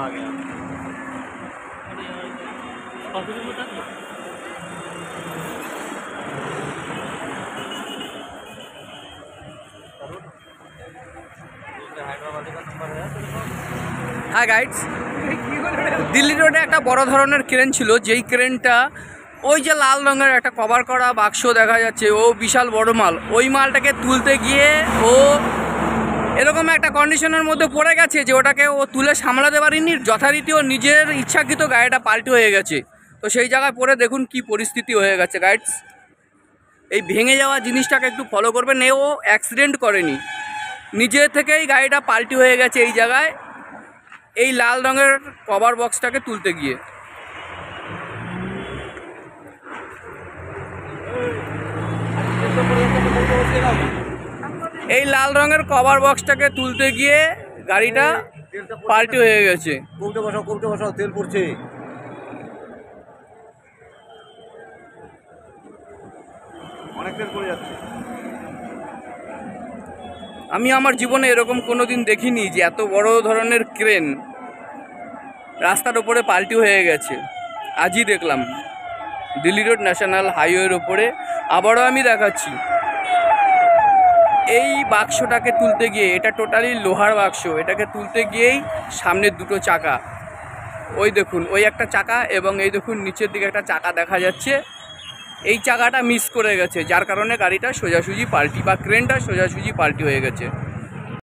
आ गया। হ্যাঁ গাইডস, দিল্লি রোডে একটা বড় ধরনের ক্রেন ছিল, যেই ক্রেনটা ওই যে লাল রঙের একটা কভার করা বাক্স দেখা যাচ্ছে, ও বিশাল বড় মাল, ওই মালটাকে তুলতে গিয়ে ও এরকম একটা কন্ডিশনের মধ্যে পড়ে গেছে যে ওটাকে ও তুলে সামলাতে পারেনি, যথারীতি ও নিজের ইচ্ছাকৃত গাড়িটা পাল্টি হয়ে গেছে। তো সেই জায়গায় পড়ে দেখুন কি পরিস্থিতি হয়ে গেছে গাইডস। এই ভেঙে যাওয়া জিনিসটাকে একটু ফলো করবেন। ও অ্যাক্সিডেন্ট করেনি, নিজে থেকেই গাড়িটা পাল্টি হয়ে গেছে এই জায়গায়, এই লাল রঙের কভার বক্সটাকে তুলতে গিয়ে। এই লাল রঙের কভার বক্সটাকে তুলতে গিয়ে গাড়িটা পাল্টি হয়ে গেছে। কৌটে বসাও, তেল পড়ছে। অনেক তেল পড়ে যাচ্ছে। আমি আমার জীবনে এরকম কোনো দিন দেখিনি যে এত বড় ধরনের ক্রেন রাস্তার ওপরে পাল্টি হয়ে গেছে। আজই দেখলাম দিল্লি রোড ন্যাশনাল হাইওয়ের ওপরে। আবারও আমি দেখাচ্ছি, এই বাক্সটাকে তুলতে গিয়ে, এটা টোটালি লোহার বাক্স, এটাকে তুলতে গিয়েই সামনের দুটো চাকা, ওই দেখুন ওই একটা চাকা এবং এই দেখুন নিচের দিকে একটা চাকা দেখা যাচ্ছে, এই চাকাটা মিস করে গেছে, যার কারণে গাড়িটা সোজাসুজি পাল্টি বা ক্রেনটা সোজাসুজি পাল্টি হয়ে গেছে।